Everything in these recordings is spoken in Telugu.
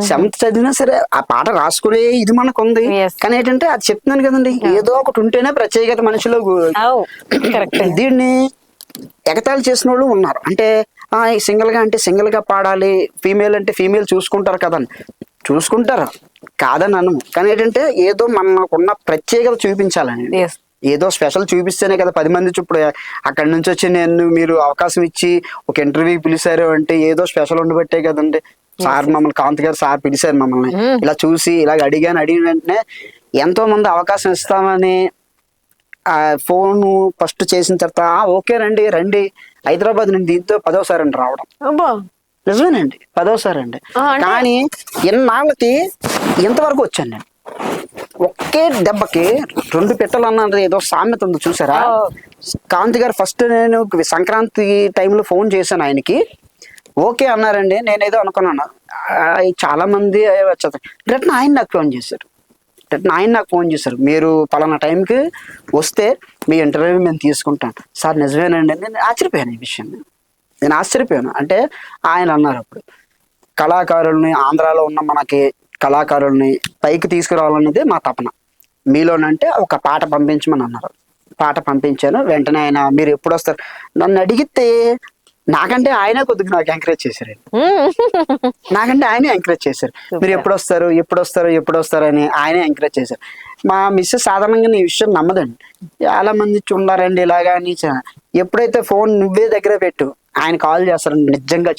సెవెంత్ చదివినా సరే ఆ పాట రాసుకునే ఇది మనకు ఉంది. Yes. కానీ ఏంటంటే అది చెప్తున్నాను కదండి, ఏదో ఒకటి ఉంటేనే ప్రత్యేకత మనిషిలో కరెక్ట్. దీన్ని ఎగతాళి చేసిన వాళ్ళు ఉన్నారు. అంటే సింగిల్ గా అంటే సింగిల్ గా పాడాలి, ఫీమేల్ అంటే ఫీమేల్ చూసుకుంటారు కదని. చూసుకుంటారు కాదని అను, కానీ ఏంటంటే ఏదో మనకున్న ప్రత్యేకత చూపించాలని, Yes. ఏదో స్పెషల్ చూపిస్తేనే కదా 10 మంది ఇప్పుడు అక్కడి నుంచి వచ్చి మీరు అవకాశం ఇచ్చి ఒక ఇంటర్వ్యూ పిలిచారు అంటే ఏదో స్పెషల్ ఉండబట్టే కదండి. సార్ మమ్మల్ని కాంత్ గారు సార్ పిలిచారు మమ్మల్ని, ఇలా చూసి ఇలాగ అడిగిన వెంటనే ఎంతో మంది అవకాశం ఇస్తామని ఆ ఫోన్ ఫస్ట్ చేసిన తర్వాత ఓకే రండి రండి, హైదరాబాద్ నుండి దీంతో 10వ సారి అండి రావడం. నిజమేనండి 10వ సారి అండి. కానీ ఎన్నాళ్ళకి ఇంతవరకు వచ్చాను నేను. ఒకే దెబ్బకి 2 పిట్టలు అన్నది ఏదో సామెత ఉంది చూసారా. కాంతి గారు ఫస్ట్ నేను సంక్రాంతి టైంలో ఫోన్ చేశాను ఆయనకి, ఓకే అన్నారండి. నేనేదో అనుకున్నాను, చాలా మంది వచ్చారు. రిటర్న్ ఆయన నాకు ఫోన్ చేశారు, మీరు పలానా టైంకి వస్తే మీ ఇంటర్వ్యూ మేము తీసుకుంటాం. సార్ నిజమేనండి. నేను ఆశ్చర్యపోయాను ఈ విషయం, నేను ఆశ్చర్యపోయాను. అంటే ఆయన అన్నారు అప్పుడు కళాకారుల్ని, ఆంధ్రాలో ఉన్న మనకి కళాకారుల్ని పైకి తీసుకురావాలన్నది మా తపన, మీలోనంటే ఒక పాట పంపించమని అన్నారు. పాట పంపించాను. వెంటనే ఆయన మీరు ఎప్పుడు వస్తారు నన్ను అడిగితే, నాకంటే ఆయనే కొద్దిగా నాకు ఎంకరేజ్ చేశారు. మీరు ఎప్పుడు వస్తారు అని ఆయనే ఎంకరేజ్ చేశారు. మా మిస్సెస్ సాధారణంగా ఈ విషయం నమ్మదండి, చాలా మంది ఉన్నారండి ఇలాగా అని. ఎప్పుడైతే ఫోన్ నువ్వే దగ్గర పెట్టు ఆయన కాల్ చేస్తారని నిజంగా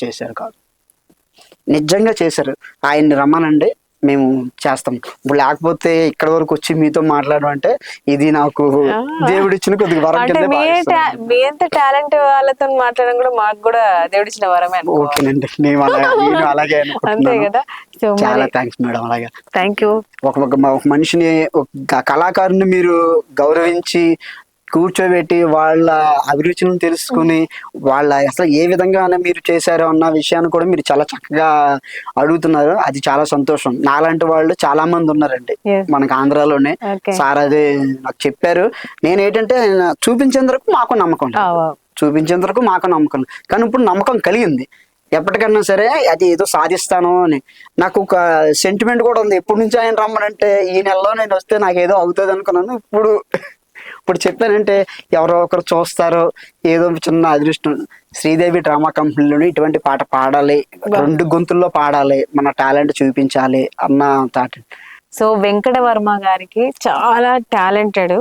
చేశారు. ఆయన్ని రమ్మనండి మేము చేస్తాం. ఇప్పుడు లేకపోతే ఇక్కడ వరకు వచ్చి మీతో మాట్లాడడం అంటే ఇది నాకు దేవుడిచ్చిన కొద్దిగా వరం కింద. మీ ఎంత టాలెంట్ వాళ్ళతో మాట్లాడడం కూడా మాకు కూడా దేవుడిచ్చిన వరమే. ఓకేనండి, నేను అలాగే అంతే కదా. చాలా థ్యాంక్స్ మేడం. అలాగే థ్యాంక్ యూ. ఒక మనిషిని, ఒక కళాకారుని మీరు గౌరవించి కూర్చోబెట్టి వాళ్ళ అభిరుచులను తెలుసుకుని వాళ్ళ అసలు ఏ విధంగా మీరు చేశారో అన్న విషయాన్ని కూడా మీరు చాలా చక్కగా అడుగుతున్నారు. అది చాలా సంతోషం. నాలాంటి వాళ్ళు చాలా మంది ఉన్నారండి మనకు ఆంధ్రాలోనే. సార్ అదే నాకు చెప్పారు. నేనేంటంటే చూపించేంత వరకు మాకు నమ్మకం, కానీ ఇప్పుడు నమ్మకం కలిగింది. ఎప్పటికన్నా సరే అది ఏదో సాధిస్తాను అని నాకు ఒక సెంటిమెంట్ కూడా ఉంది. ఎప్పటి నుంచి ఆయన రమ్మనంటే ఈ నెలలో నేను వస్తే నాకు ఏదో అవుతుంది అనుకున్నాను. ఇప్పుడు చెప్పానంటే ఎవరో ఒకరు చూస్తారో, ఏదో చిన్న అదృష్టం. శ్రీదేవి డ్రామా కంపెనీలోని ఇటువంటి పాట పాడాలి, 2 గొంతుల్లో పాడాలి, మన టాలెంట్ చూపించాలి అన్న థాట్. సో వెంకట వర్మ గారికి చాలా టాలెంటెడ్,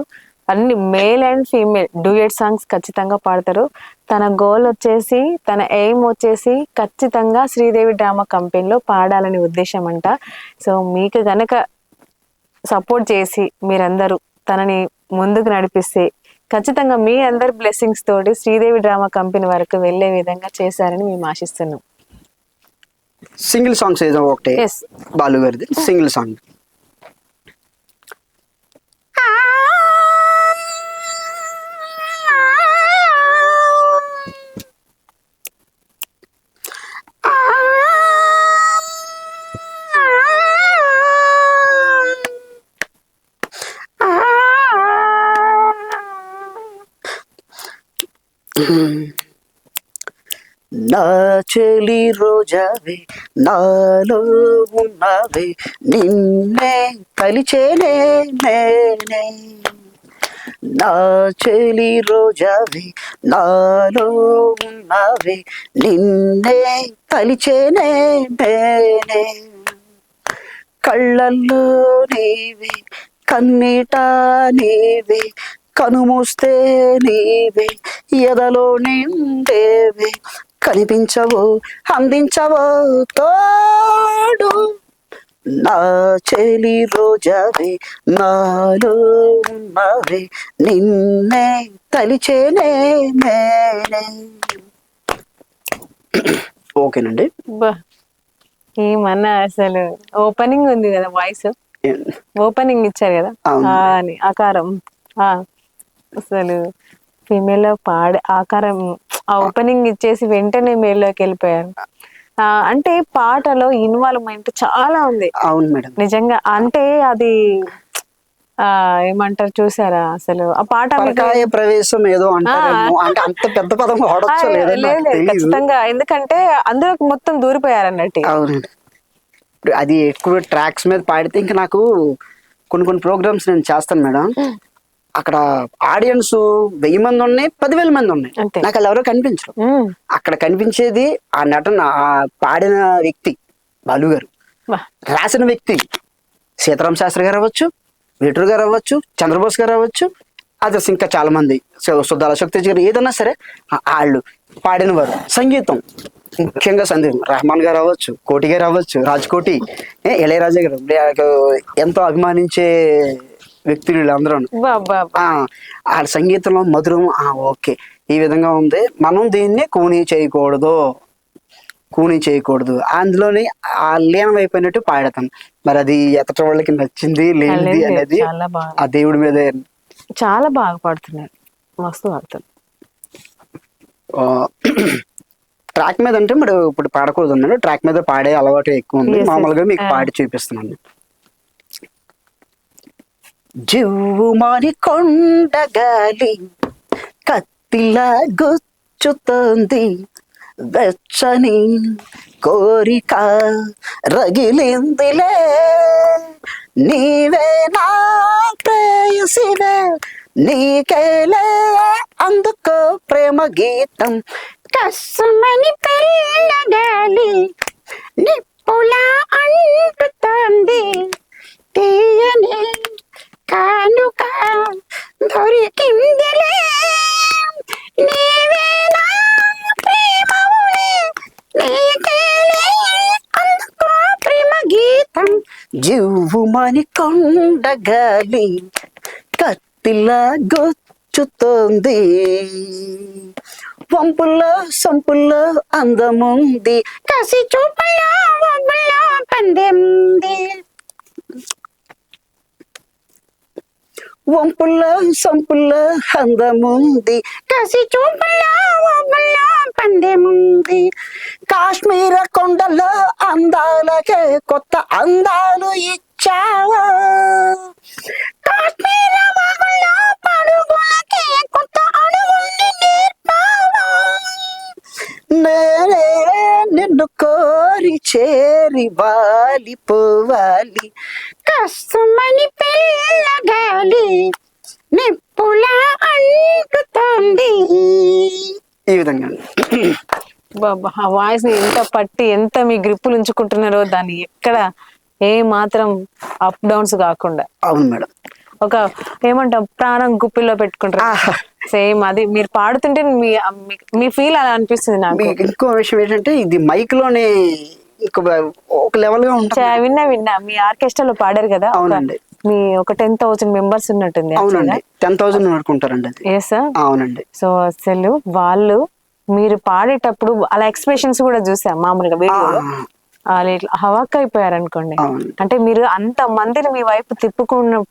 అన్ని male and female duet songs ఖచ్చితంగా పాడతారు. తన గోల్ వచ్చేసి, తన ఎయిమ్ వచ్చేసి ఖచ్చితంగా శ్రీదేవి డ్రామా కంపెనీలో పాడాలని ఉద్దేశం అంట. సో మీకు గనక సపోర్ట్ చేసి మీరందరూ తనని ముందుకు నడిపిస్తే ఖచ్చితంగా మీ అందరి బ్లెస్సింగ్స్ తోటి శ్రీదేవి డ్రామా కంపెనీ వరకు వెళ్లే విధంగా చేశారని మేము ఆశిస్తున్నాం. సింగిల్ సాంగ్స్ ఏదో ఒకటి బాలు గారిది సింగిల్ సాంగ్. నా చెలి రోజావే నాలో ఉన్నవే నిన్నే కలిచేనే నేనే. నా చెలి రోజావే నాలో ఉన్నవే నిన్నే కలిచేనే నేనే. కళ్ళల్లో నీవే కన్నీట నీవే, కనుమూస్తే నీవే ఎదలో నిండేవే, కనిపించవో అందించవో తోడు. నా చెలి రోజావే నాలో ఉన్నవే నిన్నే తలిచేనే నేనే. ఓకేనండి. ఏమన్నా అసలు ఓపెనింగ్ ఉంది కదా, వాయిస్ ఓపెనింగ్ ఇచ్చారు కదా అని ఆకారం, అసలు ఫీమేల్ లో పాడే ఆకారం, ఆ ఓపెనింగ్ ఇచ్చేసి వెంటనే మేల్లోకి వెళ్ళిపోయారు. అంటే పాటలో ఇన్వాల్వ్మెంట్ చాలా ఉంది. అవును మేడం, నిజంగా. అంటే అది ఏమంటారు చూసారా, అసలు ఆ పాట ప్రవేశం ఏదో అంటారు, అంటే అంత పెద్ద పదం ఖచ్చితంగా, ఎందుకంటే అందులోకి మొత్తం దూరిపోయారు అన్నట్టు. ఇప్పుడు అది ఎక్కువ ట్రాక్స్ మీద పాడితే ఇంకా నాకు కొన్ని ప్రోగ్రామ్స్ నేను చేస్తాను మేడం. అక్కడ ఆడియన్స్ 1000 మంది ఉన్నాయి, 10,000 మంది ఉన్నాయి, అంతే. నాకు వాళ్ళు ఎవరో కనిపించరు. ఉమ్. అక్కడ కనిపించేది ఆ నటన, ఆ పాడిన వ్యక్తి బాలు గారు, వా. రాసిన వ్యక్తి సీతారామ శాస్త్రి గారు అవ్వచ్చు, వేటూరు గారు అవ్వచ్చు, చంద్రబోస్ గారు అవ్వచ్చు, అదర్స్ ఇంకా చాలా మంది, సుద్దాల శక్తి గారు, ఏదన్నా సరే వాళ్ళు పాడిన వారు. సంగీతం ముఖ్యంగా సంగీతం రెహమాన్ గారు అవ్వచ్చు, కోటి గారు అవ్వచ్చు, రాజ్ కోటి, ఇళయరాజా గారు, ఎంతో అభిమానించే వ్యక్తులు వీళ్ళందరూ. బాబా. ఆ సంగీతంలో మధురం. ఓకే, ఈ విధంగా ఉంది, మనం దీన్ని కూనీ చేయకూడదు, అందులోని ఆ లీనం అయిపోయినట్టు పాడతాం. మరి అది ఎతట వాళ్ళకి నచ్చింది లేనిది అనేది చాలా బాగా, ఆ దేవుడి మీద. చాలా బాగా పాడుతున్నారు, మస్తు పాడుతున్నారు. ట్రాక్ మీద అంటే మరి ఇప్పుడు పాడకూడదు అన్నాడు, ట్రాక్ మీద పాడే అలవాటు ఎక్కువ ఉంది. Yes, మామూలుగా మీకు yes. పాడి చూపిస్తున్నాను. జివ్వుమాని కొండగాలి కత్తిలా గుచ్చుతోంది, వెచ్చని కోరిక రగిలిందిలే, నీవే నా ప్రేయసివే, నీకేలే అందుకో ప్రేమ గీతం, కస్సుమని పెళ్ళగాలి నిప్పులా అంటుతోంది, తీయని కానుక దొరికిందిలే, నీవే నా ప్రేమవులే, నీకేలే అందుకో ప్రేమ గీతం, జివ్వుమని కొండగాలి కత్తిలా గుచ్చుతోంది, వంపుల్లో సంపుల్లో అందముంది, కసి చూపుల్లో ఒబ్బుల్లో పందెంది, వంపుల్లో సంపుల్లో అందముంది, కసి చూపుల్లో ఒబ్బుల్లో పందెముంది, కాశ్మీర కొండలో అందాలకే కొత్త అందాలు ఇచ్చావా, కాశ్మీర వాగుల్లో పడుగులకే కొత్త అడుగుల్ని నేర్పావా, నేనే నిన్ను కోరి చేరి వాలిపోవాలి, కష్టమని పిల్లగాలి నిప్పులా అంటుతోంది. ఈ విధంగా బాబా, ఆ వాయిస్ ని ఎంత పట్టి ఎంత మీ గ్రిప్పులు ఉంచుకుంటున్నారో, దాన్ని ఎక్కడ ఏ మాత్రం అప్ డౌన్స్ కాకుండా. అవును మేడం. ఒక ఏమంటాం, ప్రాణం గుప్పిల్లో పెట్టుకుంటారు, సేమ్ అది మీరు పాడుతుంటే మీ ఫీల్ అలా అనిపిస్తుంది నాకు. ఇంకో విషయం ఏంటంటే ఇది మైక్ లోనే ఒక లెవెల్ గా ఉంటుంది. విన్నా మీ ఆర్కెస్ట్రాలో పాడారు కదా. అవునండి. మీ ఒక 10,000 మెంబర్స్ ఉన్నట్టుంది. అవునండి, 10,000 అనుకుంటారండి అది. అవునండి. సో అసలు వాళ్ళు మీరు పాడేటప్పుడు అలా ఎక్స్ప్రెషన్స్ కూడా చూసాం మామూలుగా వీడియోలో, వాళ్ళు ఇట్లా హవాక్ అయిపోయారు అనుకోండి. అంటే మీరు అంత మందిని మీ వైపు తిప్పుకోవడం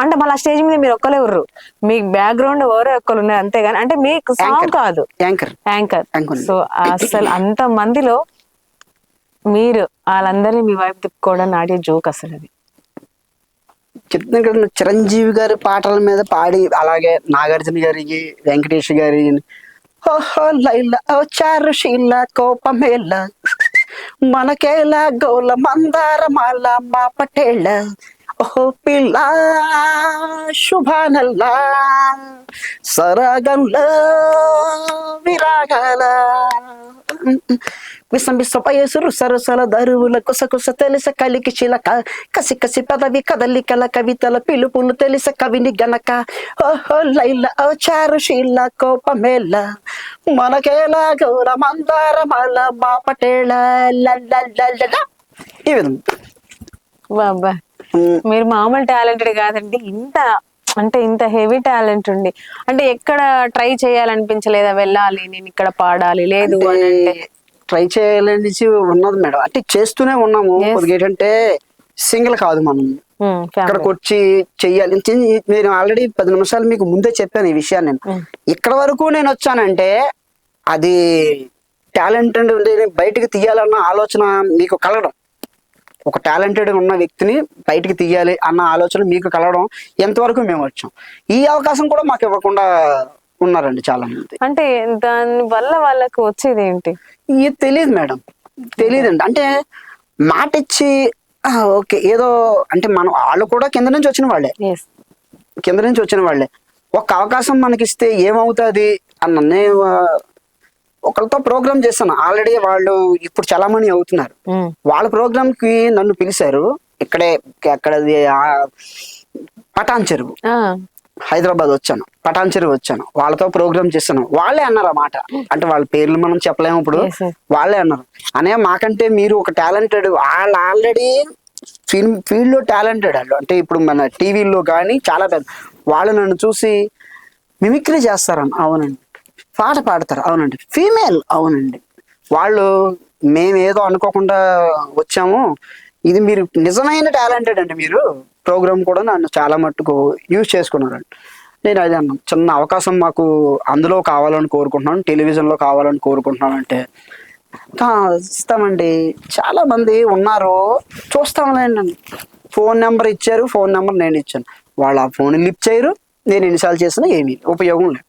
అంటే మళ్ళీ స్టేజ్ మీద మీరు ఒక్కలే ఉర్రు, మీకు బ్యాక్గ్రౌండ్ ఎవరో ఒక్కరు ఉన్నారు అంతేగాని, అంటే మీకు సాంగ్ కాదు, యాంకర్. సో అసలు అంత మందిలో మీరు వాళ్ళందరినీ మీ వైపు తిప్పుకోవడం నాటి జోక్ అసలు అది. చెప్తున్నాను కదా, చిరంజీవి గారి పాటల మీద పాడి, అలాగే నాగార్జున గారికి, వెంకటేష్ గారి ఓహో లైలా ఓ చారుశీల కోపమేళ మనకేలా గోల మందారమాల మా పటేళ్ళ, ఓహో పిల్ల శుభానల్లా సరాగంలో విరాగాల విసంబిసపయేసురు సరసల దరువుల కుసకుస తెలిస కలికి చిలక, కసి కసి పదవి కదలికల కవితల పిలుపులు తెలిస కవిని గనక, ఓహో లైల ఓ చారుశీల కోపమేళ మనకేలా గౌర మందారమాల మా పటేళ. ఈ విధంగా బాబా, మీరు మామూలు టాలెంటెడ్ కాదండి, ఇంత హెవీ టాలెంట్ ఉండి అంటే ఎక్కడ ట్రై చేయాలనిపించలేదా, వెళ్ళాలి నేను ఇక్కడ పాడాలి లేదు అని? అంటే ట్రై చేయాలని ఉన్నది మేడం, అంటే చేస్తూనే ఉన్నాము. కొద్దిగా ఏంటంటే సింగిల్ కాదు, మనం ఇక్కడికి వచ్చి చెయ్యాలి. నేను ఆల్రెడీ 10 నిమిషాలు మీకు ముందే చెప్పాను ఈ విషయాన్ని. నేను ఇక్కడ వరకు నేను వచ్చానంటే అది టాలెంట్ అంటే బయటకు తీయాలన్న ఆలోచన మీకు కలగడం, ఒక టాలెంటెడ్ ఉన్న వ్యక్తిని బయటికి తీయాలి అన్న ఆలోచన మీకు కలగడం, ఎంతవరకు మేము వచ్చాం. ఈ అవకాశం కూడా మాకు ఇవ్వకుండా ఉన్నారండి చాలా మంది. అంటే దాని వల్ల వాళ్ళకు వచ్చేది ఏంటి ఇది తెలియదు మేడం, తెలియదండి. అంటే మాట ఇచ్చి ఓకే ఏదో అంటే మనం వాళ్ళు కూడా కింద నుంచి వచ్చిన వాళ్ళే, ఎస్. కింద నుంచి వచ్చిన వాళ్ళే. ఒక అవకాశం మనకి ఇస్తే ఏమవుతుంది అన్న నేను ఒకరితో ప్రోగ్రామ్ చేస్తాను ఆల్రెడీ, వాళ్ళు ఇప్పుడు చలామణి అవుతున్నారు. వాళ్ళ ప్రోగ్రామ్ కి నన్ను పిలిచారు. ఇక్కడే అక్కడది పటాన్ చెరువు, హైదరాబాద్ వచ్చాను, పటాన్ చెరువు వచ్చాను, వాళ్ళతో ప్రోగ్రామ్ చేస్తాను. వాళ్ళే అన్నారు ఆ మాట, అంటే వాళ్ళ పేర్లు మనం చెప్పలేము ఇప్పుడు. Yes, yes. వాళ్ళే అన్నారు, అనే మాకంటే మీరు ఒక టాలెంటెడ్, వాళ్ళు ఆల్రెడీ ఫీల్డ్ లో టాలెంటెడ్ వాళ్ళు, అంటే ఇప్పుడు మన టీవీలో కానీ చాలా పెద్ద వాళ్ళు నన్ను చూసి మిమిక్రీ చేస్తారని. అవునండి. పాట పాడతారు. అవునండి. ఫీమేల్. అవునండి. వాళ్ళు మేమేదో అనుకోకుండా వచ్చాము, ఇది మీరు నిజమైన టాలెంటెడ్ అండి మీరు. ప్రోగ్రామ్ కూడా నన్ను చాలా మట్టుకు యూజ్ చేసుకున్నారండి. నేను అదే అన్నాను, చిన్న అవకాశం మాకు అందులో కావాలని కోరుకుంటున్నాను, టెలివిజన్లో కావాలని కోరుకుంటున్నాను అంటే ఇస్తామండి, చాలా మంది ఉన్నారు చూస్తాంలేండి. ఫోన్ నెంబర్ ఇచ్చారు, ఫోన్ నెంబర్ నేను ఇచ్చాను, వాళ్ళు ఆ ఫోన్ లిఫ్ట్ చేయరు. నేను ఎన్నిసార్లు చేసినా ఏమీ ఉపయోగం లేదు.